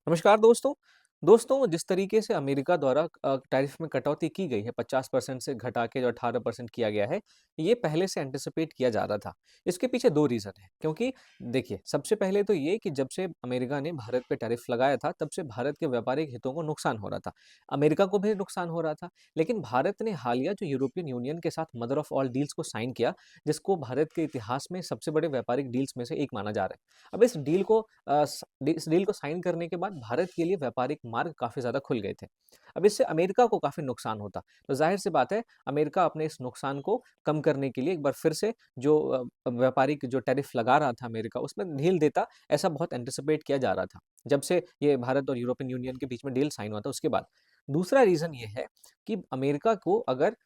नमस्कार दोस्तों। दोस्तों, जिस तरीके से अमेरिका द्वारा टैरिफ में कटौती की गई है 50% से घटा के जो 18% किया गया है, ये पहले से एंटिसिपेट किया जा रहा था। इसके पीछे 2 रीज़न हैं, क्योंकि देखिए, सबसे पहले तो ये कि जब से अमेरिका ने भारत पे टैरिफ लगाया था, तब से भारत के व्यापारिक हितों को नुकसान हो रहा था। अमेरिका को भी नुकसान हो रहा था, लेकिन भारत ने हालिया जो यूरोपियन यूनियन के साथ मदर ऑफ ऑल डील्स को साइन किया, जिसको भारत के इतिहास में सबसे बड़े व्यापारिक डील्स में से एक माना जा रहा है। अब इस डील को साइन करने के बाद भारत के लिए व्यापारिक मार्ग काफ़ी ज़्यादा खुल गए थे। अब इससे अमेरिका को काफ़ी नुकसान होता। तो ज़ाहिर-सी बात है, अमेरिका अपने इस नुकसान को कम करने के लिए एक बार फिर से जो व्यापारिक जो टैरिफ लगा रहा था अमेरिका, उसमें ढील देता, ऐसा बहुत एंटिसिपेट किया जा रहा था। जब से ये भारत और यूरोपियन यूनियन के बीच में डील साइन हुआ था, उसके बाद। दूसरा रीज़न ये है कि अमेरिका को अगर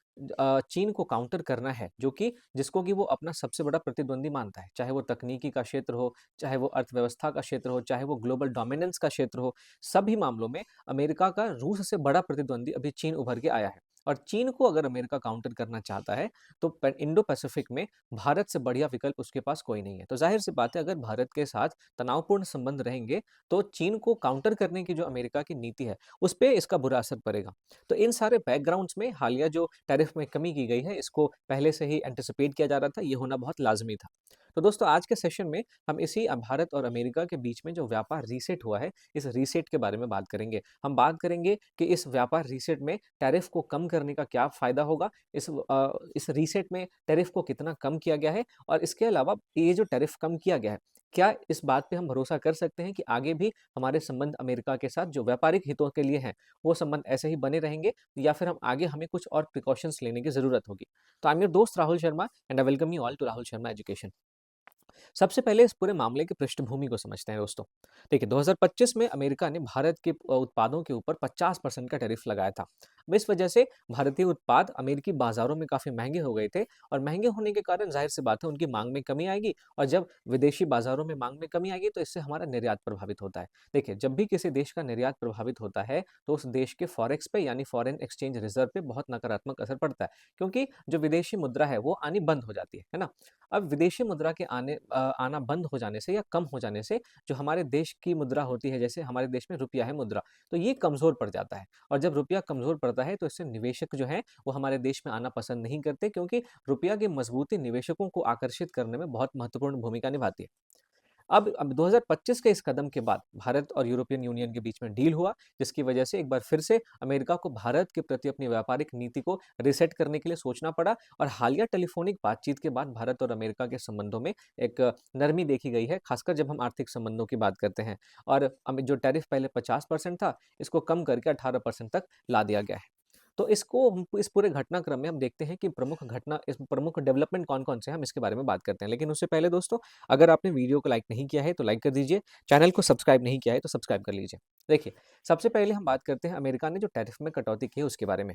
चीन को काउंटर करना है, जो कि जिसको कि वो अपना सबसे बड़ा प्रतिद्वंदी मानता है, चाहे वो तकनीकी का क्षेत्र हो, चाहे वो अर्थव्यवस्था का क्षेत्र हो, चाहे वो ग्लोबल डोमिनेंस का क्षेत्र हो, सभी मामलों में अमेरिका का रूस से बड़ा प्रतिद्वंदी अभी चीन उभर के आया है। और चीन को अगर अमेरिका काउंटर करना चाहता है, तो इंडो पैसिफिक में भारत से बढ़िया विकल्प उसके पास कोई नहीं है। तो जाहिर सी बात है, अगर भारत के साथ तनावपूर्ण संबंध रहेंगे, तो चीन को काउंटर करने की जो अमेरिका की नीति है, उस पे इसका बुरा असर पड़ेगा। तो इन सारे बैकग्राउंड्स में हालिया जो टैरिफ में कमी की गई है, इसको पहले से ही एंटिसिपेट किया जा रहा था, ये होना बहुत लाज़मी था। तो दोस्तों, आज के सेशन में हम इसी भारत और अमेरिका के बीच में जो व्यापार रीसेट हुआ है, इस रीसेट के बारे में बात करेंगे। हम बात करेंगे कि इस व्यापार रीसेट में टैरिफ को कम करने का क्या फ़ायदा होगा? इस रीसेट में टैरिफ को कितना कम किया गया है? और इसके अलावा ये जो टैरिफ कम किया गया है, क्या इस बात पे हम भरोसा कर सकते हैं कि आगे भी हमारे संबंध अमेरिका के साथ जो व्यापारिक हितों के लिए हैं, वो संबंध ऐसे ही बने रहेंगे, या फिर हम आगे हमें कुछ और प्रिकॉशंस लेने की ज़रूरत होगी? तो आई एम योर दोस्त Rahul Sharma and I welcome you all to Rahul Sharma education. सबसे पहले इस पूरे मामले की पृष्ठभूमि को समझते हैं दोस्तों। देखिए, 2025 में अमेरिका ने भारत के उत्पादों के ऊपर 50% का टैरिफ लगाया था। अब इस वजह से भारतीय उत्पाद अमेरिकी बाजारों में काफ़ी महँगे हो गए थे, और महँगे होने के कारण ज़ाहिर-सी बात है, उनकी माँग में कमी आएगी, और जब विदेशी बाज़ारों में माँग में कमी आएगी, तो इससे हमारा निर्यात प्रभावित होता है। देखिए, जब भी किसी देश का निर्यात प्रभावित होता है, तो उस देश के फॉरेक्स पे यानी फॉरेन एक्सचेंज रिज़र्व पे बहुत नकारात्मक असर पड़ता है, क्योंकि जो विदेशी मुद्रा है, वो आनी बंद हो जाती है ना? अब विदेशी मुद्रा के आना बंद हो जाने से या कम हो जाने से, जो हमारे देश की मुद्रा होती है, जैसे हमारे देश में रुपया है मुद्रा, तो ये कमज़ोर पड़ जाता है। और जब रुपया कमज़ोर पड़ता है, तो इससे निवेशक जो हैं, वो हमारे देश में आना पसंद नहीं करते, क्योंकि रुपया की मज़बूती निवेशकों को आकर्षित करने में बहुत महत्वपूर्ण भूमिका निभाती है। अब 2025 के इस कदम के बाद भारत और यूरोपियन यूनियन के बीच में डील हुआ, जिसकी वजह से एक बार फिर से अमेरिका को भारत के प्रति अपनी व्यापारिक नीति को रीसेट करने के लिए सोचना पड़ा, और हालिया टेलीफोनिक बातचीत के बाद भारत और अमेरिका के संबंधों में एक नरमी देखी गई है, खासकर जब हम आर्थिक संबंधों की बात करते हैं। और जो टैरिफ पहले 50% था, इसको कम करके 18% तक ला दिया गया है। तो इसको हम इस पूरे घटनाक्रम में हम देखते हैं कि इस प्रमुख डेवलपमेंट कौन-कौन से हैं, हम इसके बारे में बात करते हैं। लेकिन उससे पहले दोस्तों, अगर आपने वीडियो को लाइक नहीं किया है, तो लाइक कर दीजिए। चैनल को सब्सक्राइब नहीं किया है, तो सब्सक्राइब कर लीजिए। देखिए, सबसे पहले हम बात करते हैं अमेरिका ने जो टैरिफ में कटौती की है, उसके बारे में।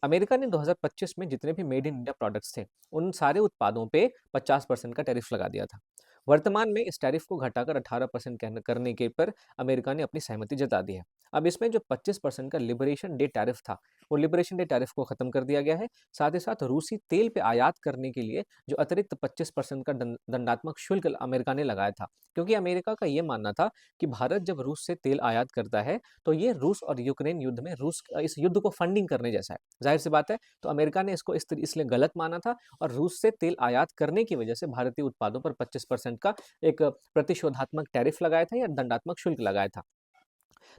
अमेरिका ने 2025 में जितने भी मेड इन इंडिया प्रोडक्ट्स थे, उन सारे उत्पादों पे 50% का टैरिफ लगा दिया था। वर्तमान में इस टैरिफ को घटाकर 18% करने के पर अमेरिका ने अपनी सहमति जता दी है। अब इसमें जो 25% का लिबरेशन डे टैरिफ था, वो लिबरेशन डे टैरिफ को खत्म कर दिया गया है। साथ ही साथ रूसी तेल पे आयात करने के लिए जो अतिरिक्त 25% का दंडात्मक शुल्क अमेरिका ने लगाया था, क्योंकि अमेरिका का ये मानना था कि भारत जब रूस से तेल आयात करता है, तो ये रूस और यूक्रेन युद्ध में इस युद्ध को फंडिंग करने जैसा है। ज़ाहिर-सी बात है, तो अमेरिका ने इसको इसलिए गलत माना था, और रूस से तेल आयात करने की वजह से भारतीय उत्पादों पर 25% का एक प्रतिशोधात्मक टैरिफ लगाया था या दंडात्मक शुल्क लगाया था।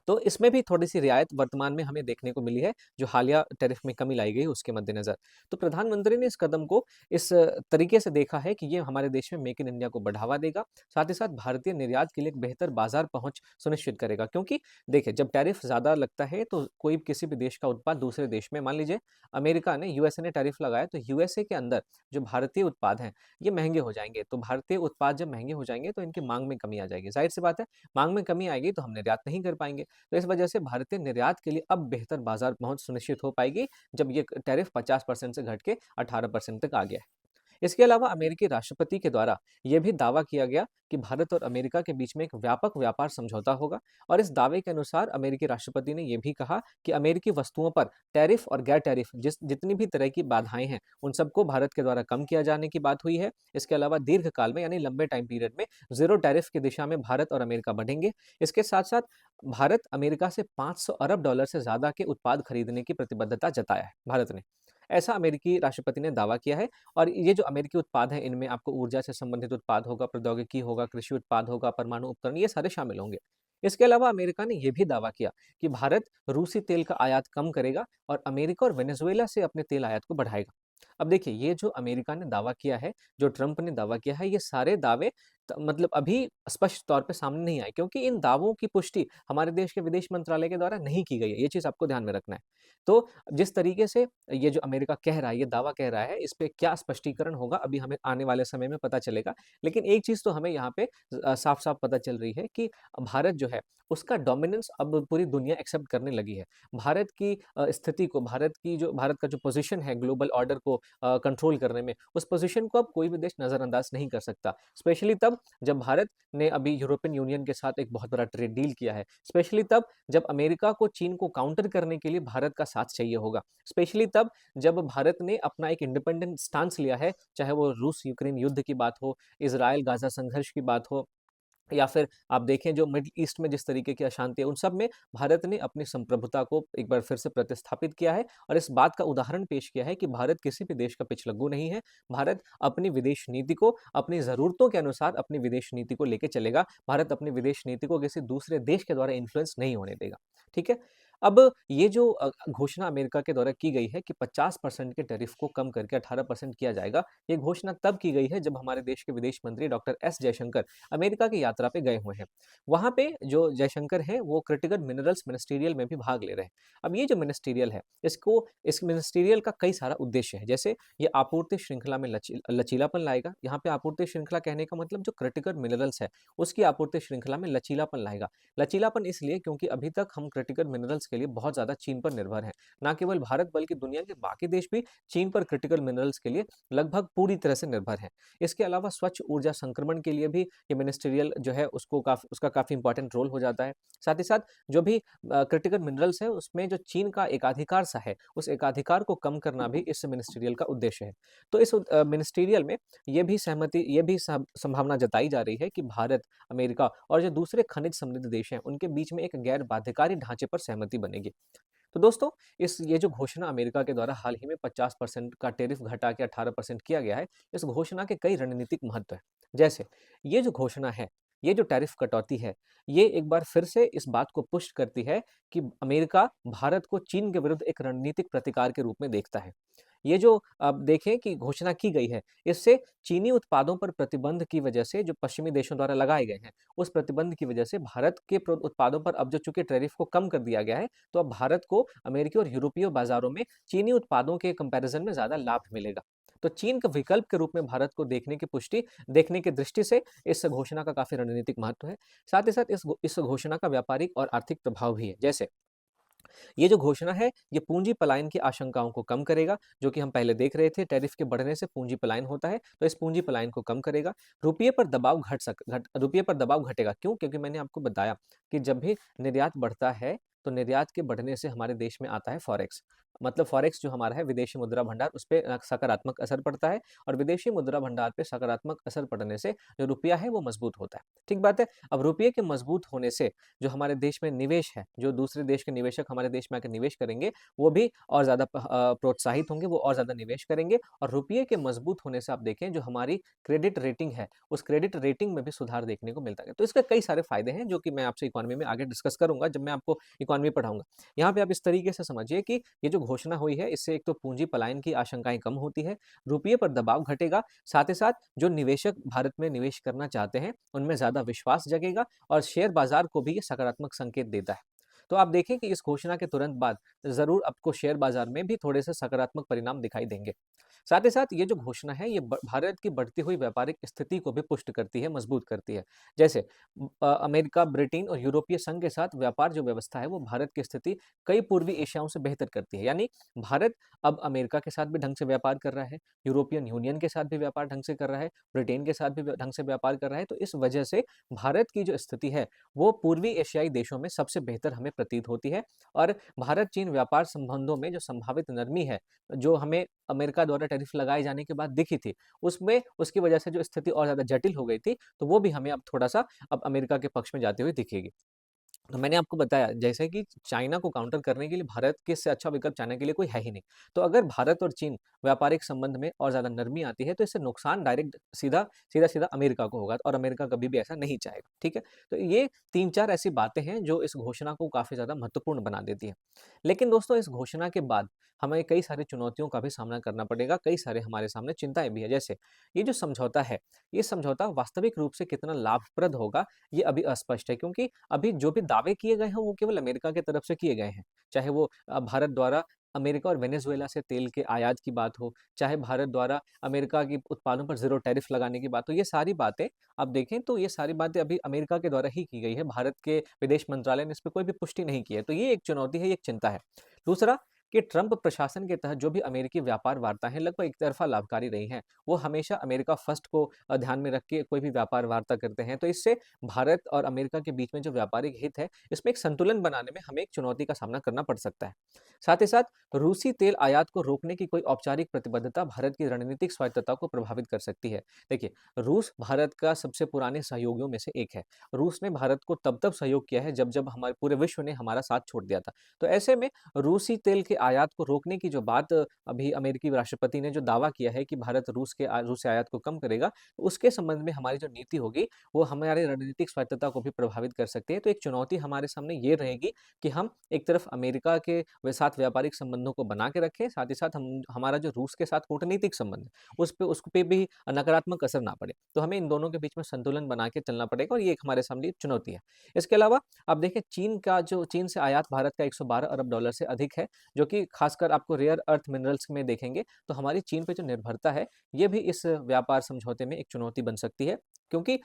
तो इसमें भी थोड़ी-सी रियायत वर्तमान में हमें देखने को मिली है, जो हालिया टैरिफ में कमी लाई गई उसके मद्देनज़र। तो प्रधानमंत्री ने इस कदम को इस तरीके से देखा है कि ये हमारे देश में मेक इन इंडिया को बढ़ावा देगा, साथ ही साथ भारतीय निर्यात के लिए एक बेहतर बाज़ार पहुँच सुनिश्चित करेगा। क्योंकि देखिए, जब टैरिफ ज़्यादा लगता है, तो कोई किसी भी देश का उत्पाद दूसरे देश में, मान लीजिए अमेरिका ने, यूएसए ने टैरिफ लगाया, तो यूएसए के अंदर जो भारतीय उत्पाद हैं, ये महँगे हो जाएँगे। तो भारतीय उत्पाद जब महँगे हो जाएँगे, तो इनकी माँग में कमी आ जाएगी। ज़ाहिर-सी बात है, माँग में कमी आएगी, तो हम निर्यात नहीं कर पाएँगे। तो इस वजह से भारतीय निर्यात के लिए अब बेहतर बाजार पहुंच सुनिश्चित हो पाएगी, जब ये टैरिफ 50% से घट के 18% तक आ गया है। इसके अलावा अमेरिकी राष्ट्रपति के द्वारा यह भी दावा किया गया कि भारत और अमेरिका के बीच में एक व्यापक व्यापार समझौता होगा और इस दावे के अनुसार अमेरिकी राष्ट्रपति ने यह भी कहा कि अमेरिकी वस्तुओं पर टैरिफ और गैर टैरिफ जितनी भी तरह की बाधाएं हैं उन सबको भारत के द्वारा कम किया जाने की बात हुई है। इसके अलावा दीर्घकाल में यानी लंबे टाइम पीरियड में जीरो टैरिफ की दिशा में भारत और अमेरिका बढ़ेंगे। इसके साथ साथ भारत अमेरिका से 500 अरब डॉलर से ज्यादा के उत्पाद खरीदने की प्रतिबद्धता जताया है भारत ने। ऐसा अमेरिकी राष्ट्रपति ने दावा किया है और ये जो अमेरिकी उत्पाद हैं इनमें आपको ऊर्जा से संबंधित उत्पाद होगा, प्रौद्योगिकी होगा, कृषि उत्पाद होगा, परमाणु उपकरण, ये सारे शामिल होंगे। इसके अलावा अमेरिका ने यह भी दावा किया कि भारत रूसी तेल का आयात कम करेगा और अमेरिका और वेनेजुएला से अपने तेल आयात को बढ़ाएगा। अब देखिए ये जो अमेरिका ने दावा किया है, जो ट्रंप ने दावा किया है, ये सारे दावे मतलब अभी स्पष्ट तौर पे सामने नहीं आए क्योंकि इन दावों की पुष्टि हमारे देश के विदेश मंत्रालय के द्वारा नहीं की गई है। ये चीज़ आपको ध्यान में रखना है। तो जिस तरीके से ये जो अमेरिका कह रहा है, ये दावा कह रहा है, इस पे क्या स्पष्टीकरण होगा अभी हमें आने वाले समय में पता चलेगा। लेकिन एक चीज़ तो हमें यहाँ पे साफ-साफ पता चल रही है कि भारत जो है उसका डोमिनेंस अब पूरी दुनिया एक्सेप्ट करने लगी है। भारत की स्थिति को, भारत का जो पोज़ीशन है ग्लोबल ऑर्डर को कंट्रोल करने में, उस पोज़ीशन को अब कोई भी देश नज़रअंदाज नहीं कर सकता। स्पेशली तब जब भारत ने अभी यूरोपियन यूनियन के साथ एक बहुत बड़ा ट्रेड डील किया है। स्पेशली तब जब अमेरिका को चीन को काउंटर करने के लिए भारत का साथ चाहिए होगा। स्पेशली तब जब भारत ने अपना एक इंडिपेंडेंट स्टांस लिया है, चाहे वो रूस-यूक्रेन युद्ध की बात हो, इज़राइल-गाज़ा संघर्ष की बात हो या फिर आप देखें जो मिडल ईस्ट में जिस तरीके की अशांति है, उन सब में भारत ने अपनी संप्रभुता को एक बार फिर से प्रतिस्थापित किया है और इस बात का उदाहरण पेश किया है कि भारत किसी भी देश का पिछलग्गू नहीं है। भारत अपनी विदेश नीति को अपनी ज़रूरतों के अनुसार अपनी विदेश नीति को लेके चलेगा। भारत अपनी विदेश नीति को किसी दूसरे देश के द्वारा इन्फ्लुएंस नहीं होने देगा। ठीक है? अब ये जो घोषणा अमेरिका के द्वारा की गई है कि 50% के टैरिफ को कम करके 18% किया जाएगा, ये घोषणा तब की गई है जब हमारे देश के विदेश मंत्री डॉक्टर एस जयशंकर अमेरिका की यात्रा पे गए हुए हैं। वहाँ पे जो जयशंकर हैं वो क्रिटिकल मिनरल्स मिनिस्टीरियल में भी भाग ले रहे हैं। अब ये जो मिनिस्टीरियल है इस मिनिस्टीरियल का कई सारा उद्देश्य है। जैसे ये आपूर्ति श्रृंखला में लचीलापन लाएगा। यहाँ पे आपूर्ति श्रृंखला कहने का मतलब जो क्रिटिकल मिनरल्स है उसकी आपूर्ति श्रृंखला में लचीलापन लाएगा। लचीलापन इसलिए क्योंकि अभी तक हम क्रिटिकल मिनरल्स के लिए बहुत ज़्यादा चीन पर निर्भर हैं। ना केवल भारत बल्कि दुनिया के बाकी देश भी चीन पर क्रिटिकल मिनरल्स के लिए लगभग पूरी तरह से निर्भर हैं। इसके अलावा स्वच्छ ऊर्जा संक्रमण के लिए भी ये मिनिस्ट्रियल जो है उसका काफ़ी इंपॉर्टेंट रोल हो जाता है। साथ ही साथ जो भी क्रिटिकल मिनरल्स है उसमें जो चीन का एकाधिकार सा है, उस एकाधिकार को कम करना भी इस मिनिस्ट्रियल का उद्देश्य है। तो इस मिनिस्ट्रियल में ये भी संभावना जताई जा रही है कि भारत, अमेरिका और जो दूसरे खनिज समृद्ध देश हैं, उनके बीच में एक गैर बाध्यकारी ढांचे पर सहमति बनेगी। तो दोस्तों, ये जो घोषणा अमेरिका के द्वारा हाल ही में 50% का टैरिफ घटा के 18% किया गया है, इस घोषणा के कई रणनीतिक महत्व हैं। जैसे ये जो घोषणा है, ये जो टैरिफ कटौती है, ये एक बार फिर से इस बात को पुष्ट करती है कि अमेरिका भारत को चीन के विरुद्ध एक रणनीतिक प्रतिकार के रूप में देखता है। ये जो अब देखें कि घोषणा की गई है, इससे चीनी उत्पादों पर प्रतिबंध की वजह से जो पश्चिमी देशों द्वारा लगाए गए हैं, उस प्रतिबंध की वजह से भारत के उत्पादों पर अब जो चूंकि टैरिफ को कम कर दिया गया है, तो अब भारत को अमेरिकी और यूरोपीय बाजारों में चीनी उत्पादों के कंपैरिजन में ज़्यादा लाभ मिलेगा। तो चीन के विकल्प के रूप में भारत को देखने की दृष्टि से इस घोषणा का काफ़ी रणनीतिक महत्व है। साथ ही साथ इस घोषणा का व्यापारिक और आर्थिक प्रभाव भी है। जैसे ये जो घोषणा है, ये पूंजी पलायन की आशंकाओं को कम करेगा, जो कि हम पहले देख रहे थे, टैरिफ के बढ़ने से पूंजी पलायन होता है, तो इस पूंजी पलायन को कम करेगा। रुपये पर दबाव घटेगा। क्यों? क्योंकि मैंने आपको बताया कि जब भी निर्यात बढ़ता है, तो निर्यात के बढ़ने से हमारे देश में आता है फॉरेक्स। मतलब फॉरेक्स जो हमारा है विदेशी मुद्रा भंडार, उस पे सकारात्मक असर पड़ता है और विदेशी मुद्रा भंडार पे सकारात्मक असर पड़ने से जो रुपया है वो मजबूत होता है। ठीक बात है? अब रुपये के मजबूत होने से जो हमारे देश में निवेश है, जो दूसरे देश के निवेशक हमारे देश में आके निवेश करेंगे, वो भी और ज़्यादा प्रोत्साहित होंगे, वो और ज़्यादा निवेश करेंगे और रुपये के मजबूत होने से आप देखें जो हमारी क्रेडिट रेटिंग है, उस क्रेडिट रेटिंग में भी सुधार देखने को मिलता है। तो इसके कई सारे फ़ायदे हैं जो कि मैं आपसे इकोनॉमी में आगे डिस्कस करूँगा जब मैं आपको इकोनॉमी पढ़ाऊँगा। यहाँ पे आप इस तरीके से समझिए कि ये जो घोषणा हुई है इससे एक तो पूंजी पलायन की आशंकाएँ कम होती है, रुपये पर दबाव घटेगा, साथ ही साथ जो निवेशक भारत में निवेश करना चाहते हैं, उनमें ज़्यादा विश्वास जगेगा और शेयर बाजार को भी ये सकारात्मक संकेत देता है। तो आप देखें कि इस घोषणा के तुरंत बाद ज़रूर आपको शेयर बाजार में भी थोड़े से सकारात्मक परिणाम दिखाई देंगे। साथ ही साथ ये जो घोषणा है ये भारत की बढ़ती हुई व्यापारिक स्थिति को भी पुष्ट करती है, मजबूत करती है। जैसे अमेरिका, ब्रिटेन और यूरोपीय संघ के साथ व्यापार जो व्यवस्था है वो भारत की स्थिति कई पूर्वी एशियाओं से बेहतर करती है। यानी भारत अब अमेरिका के साथ भी ढंग से व्यापार कर रहा है, यूरोपियन यूनियन के साथ भी व्यापार ढंग से कर रहा है, ब्रिटेन के साथ भी ढंग से व्यापार कर रहा है। तो इस वजह से भारत की जो स्थिति है वो पूर्वी एशियाई देशों में सबसे बेहतर हमें प्रतीत होती है। और भारत चीन व्यापार संबंधों में जो संभावित नरमी है, जो हमें अमेरिका द्वारा टैरिफ लगाए जाने के बाद दिखी थी, उसमें उसकी वजह से जो स्थिति और ज़्यादा जटिल हो गई थी, तो वो भी हमें अब थोड़ा-सा अब अमेरिका के पक्ष में जाते हुए दिखेगी। तो मैंने आपको बताया जैसे कि चाइना को काउंटर करने के लिए भारत के से अच्छा विकल्प चाइना के लिए कोई है ही नहीं। तो अगर भारत और चीन व्यापारिक संबंध में और ज़्यादा नरमी आती है तो इससे नुकसान डायरेक्ट सीधा-सीधा अमेरिका को होगा और अमेरिका कभी भी ऐसा नहीं चाहेगा, ठीक है? तो ये 3-4 ऐसी बातें हैं जो इस घोषणा को काफ़ी ज़्यादा महत्वपूर्ण बना देती हैं। लेकिन दोस्तों इस घोषणा के बाद हमें कई सारी चुनौतियों का भी सामना करना पड़ेगा, कई सारे हमारे सामने चिंताएँ भी हैं। जैसे ये जो समझौता है, ये समझौता वास्तविक रूप से कितना लाभप्रद होगा, ये अभी अस्पष्ट है क्योंकि अभी जो भी दावे किए गए हैं वो केवल अमेरिका की तरफ से किए गए हैं। चाहे वो भारत द्वारा अमेरिका और वेनेजुएला से तेल के आयात की बात हो, चाहे भारत द्वारा अमेरिका की उत्पादों पर ज़ीरो टैरिफ लगाने की बात हो, ये सारी बातें आप देखें तो ये सारी बातें अभी अमेरिका के द्वारा ही की गई है। भारत के विदेश मंत्रालय ने इस पे कोई भी पुष्टि नहीं की है। तो ये एक चुनौती है, ये एक चिंता है। दूसरा कि ट्रंप प्रशासन के तहत जो भी अमेरिकी व्यापार वार्ता हैं लगभग एक तरफ़ा लाभकारी रही हैं। वो हमेशा अमेरिका फर्स्ट को ध्यान में रख के कोई भी व्यापार वार्ता करते हैं। तो इससे भारत और अमेरिका के बीच में जो व्यापारिक हित है, इसमें एक संतुलन बनाने में हमें एक चुनौती का सामना करना पड़ सकता है। साथ ही साथ रूसी तेल आयात को रोकने की कोई औपचारिक प्रतिबद्धता भारत की रणनीतिक स्वायत्तता को प्रभावित कर सकती है। देखिए, रूस भारत का सबसे पुराने सहयोगियों में से एक है। रूस ने भारत को तब-तब सहयोग किया है जब-जब हमारे पूरे विश्व ने हमारा साथ छोड़ दिया था। तो ऐसे में रूसी तेल के आयात को रोकने की जो बात अभी अमेरिकी राष्ट्रपति ने जो दावा किया है कि भारत रूस से आयात को कम करेगा, उसके संबंध में हमारी जो नीति होगी, वो हमारे रणनीतिक स्वायत्तता को भी प्रभावित कर सकती है। तो एक चुनौती हमारे सामने ये रहेगी कि हम एक तरफ अमेरिका के साथ व्यापारिक संबंधों को बना के रखें, साथ ही साथ हम हमारा जो रूस के साथ कूटनीतिक संबंध है, उस पे भी नकारात्मक असर ना पड़े। तो हमें इन दोनों के बीच में संतुलन बना के चलना पड़ेगा और ये एक हमारे सामने एक चुनौती है। इसके अलावा आप देखें चीन से आयात भारत का $112 अरब से अधिक है, जो कि खासकर आपको रेयर अर्थ मिनरल्स में देखेंगे, तो हमारी चीन पे जो निर्भरता है, ये भी इस व्यापार समझौते में एक चुनौती बन सकती है। क्योंकि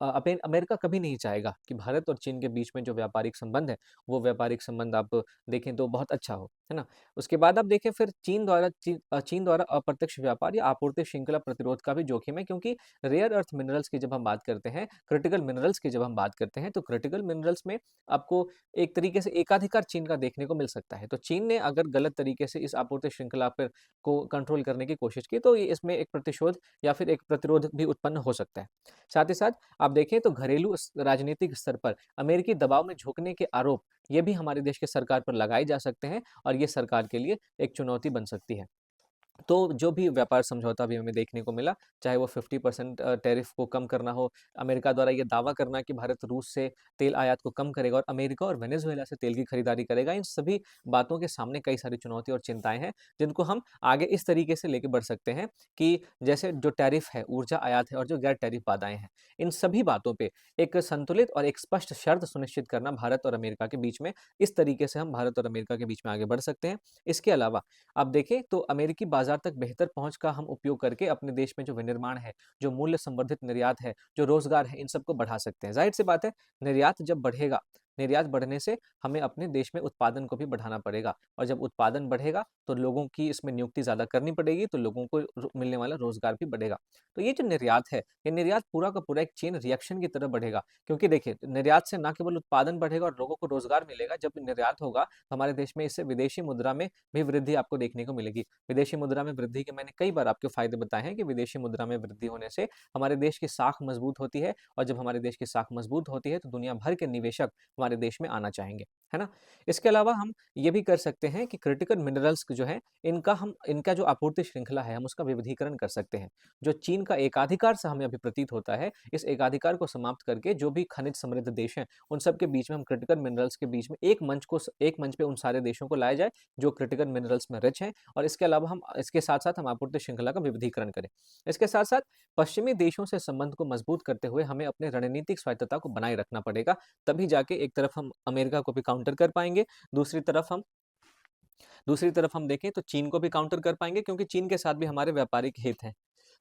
अमेरिका कभी नहीं चाहेगा कि भारत और चीन के बीच में जो व्यापारिक संबंध है, वो व्यापारिक संबंध आप देखें तो बहुत अच्छा हो, है ना? उसके बाद आप देखें फिर चीन द्वारा अप्रत्यक्ष व्यापार या आपूर्ति श्रृंखला प्रतिरोध का भी जोखिम है क्योंकि रेयर अर्थ मिनरल्स की जब हम बात करते हैं, क्रिटिकल मिनरल्स की जब हम बात करते हैं, तो क्रिटिकल मिनरल्स में आपको एक तरीके से एकाधिकार चीन का देखने को मिल सकता है। तो चीन ने अगर गलत तरीके से इस आपूर्ति श्रृंखला पर को कंट्रोल करने की कोशिश की, तो ये इसमें एक प्रतिशोध या फिर एक प्रतिरोध भी उत्पन्न हो सकता है। साथ ही साथ आप देखें तो घरेलू राजनीतिक स्तर पर अमेरिकी दबाव में झुकने के आरोप, ये भी हमारे देश की सरकार पर लगाए जा सकते हैं और ये सरकार के लिए एक चुनौती बन सकती है। तो जो भी व्यापार समझौता अभी हमें देखने को मिला, चाहे वो 50% टैरिफ को कम करना हो, अमेरिका द्वारा ये दावा करना कि भारत रूस से तेल आयात को कम करेगा और अमेरिका और वेनेजुएला से तेल की खरीदारी करेगा, इन सभी बातों के सामने कई सारी चुनौती और चिंताएँ हैं, जिनको हम आगे इस तरीके से लेके बढ़ सकते हैं कि जैसे जो टैरिफ है, ऊर्जा आयात है और जो गैर टैरिफ बाधाएँ हैं, इन सभी बातों पे एक संतुलित और एक स्पष्ट शर्त सुनिश्चित करना भारत और अमेरिका के बीच में, इस तरीके से हम भारत और अमेरिका के बीच में आगे बढ़ सकते हैं। इसके अलावा आप देखें तो अमेरिकी बाजार तक बेहतर पहुँच का हम उपयोग करके अपने देश में जो विनिर्माण है, जो मूल्य संवर्धित निर्यात है, जो रोज़गार है, इन सबको बढ़ा सकते हैं। ज़ाहिर-सी बात है, निर्यात जब बढ़ेगा, निर्यात बढ़ने से हमें अपने देश में उत्पादन को भी बढ़ाना पड़ेगा और जब उत्पादन बढ़ेगा, तो लोगों की इसमें नियुक्ति ज़्यादा करनी पड़ेगी, तो लोगों को मिलने वाला रोज़गार भी बढ़ेगा। तो ये जो निर्यात है, ये निर्यात पूरा का पूरा एक चेन रिएक्शन की तरह बढ़ेगा क्योंकि देखिए, निर्यात से ना केवल उत्पादन बढ़ेगा और लोगों को रोज़गार मिलेगा, जब निर्यात होगा, तो हमारे देश में इससे विदेशी मुद्रा में भी वृद्धि आपको देखने को मिलेगी। विदेशी मुद्रा में वृद्धि के मैंने कई बार आपको फ़ायदे बताए हैं कि विदेशी मुद्रा में वृद्धि होने से हमारे देश की साख मज़बूत होती है और जब हमारे देश की साख मज़बूत होती है, तो दुनिया भर के निवेशक हमारे देश में आना चाहेंगे, है ना? इसके अलावा हम ये भी कर सकते हैं कि क्रिटिकल मिनरल्स जो हैं, इनका जो आपूर्ति श्रृंखला है, हम उसका विविधीकरण कर सकते हैं। जो चीन का एकाधिकार सा हमें अभी प्रतीत होता है, इस एकाधिकार को समाप्त करके जो भी खनिज समृद्ध देश हैं, उन सब के बीच में हम क्रिटिकल मिनरल्स के बीच में एक मंच पे उन सारे देशों को लाया जाए, जो क्रिटिकल मिनरल्स में रिच हैं और इसके अलावा हम इसके साथ-साथ हम आपूर्ति श्रृंखला का विविधीकरण करें। इसके साथ-साथ पश्चिमी देशों से संबंध को मजबूत करते हुए हमें अपने रणनीतिक स्वायत्तता को बनाए रखना पड़ेगा, तभी जाके एक तरफ हम अमेरिका को भी काउंटर कर पाएँगे, दूसरी तरफ हम दूसरी तरफ हम देखें तो चीन को भी काउंटर कर पाएँगे क्योंकि चीन के साथ भी हमारे व्यापारिक हित हैं।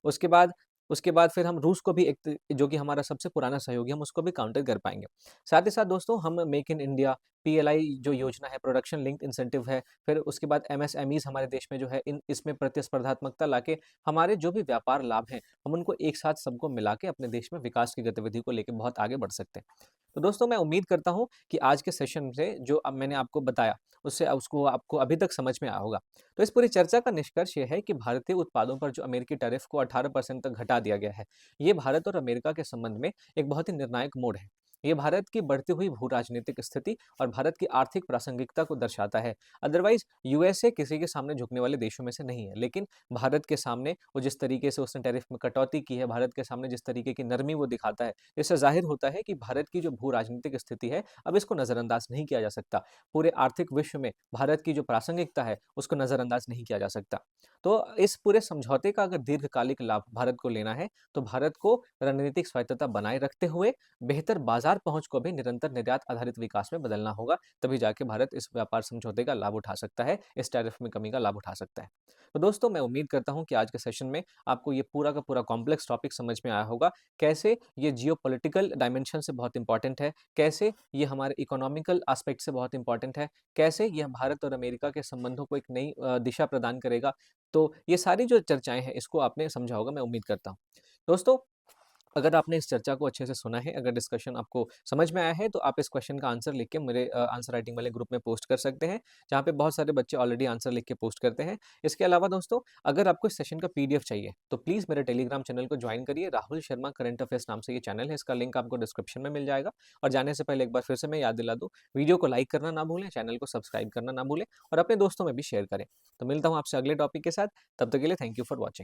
उसके बाद उसके बाद फिर हम रूस को भी एक जो कि हमारा सबसे पुराना सहयोगी है, हम उसको भी काउंटर कर पाएँगे। साथ ही साथ दोस्तों हम मेक इन इंडिया, पीएलआई जो योजना है, प्रोडक्शन लिंक्ड इंसेंटिव है, फिर उसके बाद एमएसएमईज़ हमारे देश में जो है इन इसमें प्रतिस्पर्धात्मकता लाके हमारे जो भी व्यापार लाभ हैं, हम उनको एक साथ सबको मिला के अपने देश में विकास की गतिविधि को लेके बहुत आगे बढ़ सकते हैं। तो दोस्तों मैं उम्मीद करता हूँ कि आज के सेशन से जो अब मैंने आपको बताया, उससे उसको आपको अभी तक समझ में आया होगा। तो इस पूरी चर्चा का निष्कर्ष ये है कि भारतीय उत्पादों पर जो अमेरिकी टैरिफ को 18% तक घटा दिया गया है, ये भारत और अमेरिका के संबंध में एक बहुत ही निर्णायक मोड़ है। ये भारत की बढ़ती हुई भू-राजनीतिक स्थिति और भारत की आर्थिक प्रासंगिकता को दर्शाता है। अदरवाइज़ यूएसए किसी के सामने झुकने वाले देशों में से नहीं है, लेकिन भारत के सामने वो जिस तरीके से उसने टैरिफ में कटौती की है, भारत के सामने जिस तरीके की नरमी वो दिखाता है, इससे ज़ाहिर होता है कि भारत की जो भू-राजनीतिक स्थिति है, अब इसको नज़रअंदाज नहीं किया जा सकता। पूरे आर्थिक विश्व में भारत की जो प्रासंगिकता है, उसको नज़रअंदाज नहीं किया जा सकता। तो इस पूरे समझौते का अगर दीर्घकालिक लाभ भारत को लेना है, तो भारत को रणनीतिक स्वायत्तता बनाए रखते हुए बेहतर बाजार पहुँच को भी निरंतर निर्यात आधारित विकास में बदलना होगा, तभी जाके भारत इस व्यापार समझौते का लाभ उठा सकता है, इस टैरिफ में कमी का लाभ उठा सकता है। तो दोस्तों मैं उम्मीद करता हूँ कि आज के सेशन में आपको ये पूरा का पूरा कॉम्प्लेक्स टॉपिक समझ में आया होगा। कैसे ये जियोपॉलिटिकल डायमेंशन से बहुत इम्पोर्टेंट है, कैसे ये हमारे इकोनॉमिकल एस्पेक्ट से बहुत इम्पोर्टेंट है, कैसे ये भारत और अमेरिका के संबंधों को एक नई दिशा प्रदान करेगा। तो ये सारी जो चर्चाएँ हैं, इसको आपने समझा होगा, मैं उम्मीद करता हूँ। दोस्तों अगर आपने इस चर्चा को अच्छे से सुना है, अगर डिस्कशन आपको समझ में आया है, तो आप इस क्वेश्चन का आंसर लिख के मेरे आंसर राइटिंग वाले ग्रुप में पोस्ट कर सकते हैं, जहाँ पे बहुत सारे बच्चे ऑलरेडी आंसर लिख के पोस्ट करते हैं। इसके अलावा दोस्तों, अगर आपको इस सेशन का पीडीएफ चाहिए, तो प्लीज़ मेरे टेलीग्राम चैनल को जॉइन करिए, राहुल शर्मा करंट अफेयर्स नाम से ये चैनल है, इसका लिंक आपको डिस्क्रिप्शन में मिल जाएगा। और जाने से पहले एक बार फिर से मैं याद दिला दूँ, वीडियो को लाइक करना ना भूलें, चैनल को सब्सक्राइब करना ना भूलें और अपने दोस्तों में भी शेयर करें। तो मिलता हूँ आपसे अगले टॉपिक के साथ, तब तक के लिए थैंक यू फॉर वॉचिंग।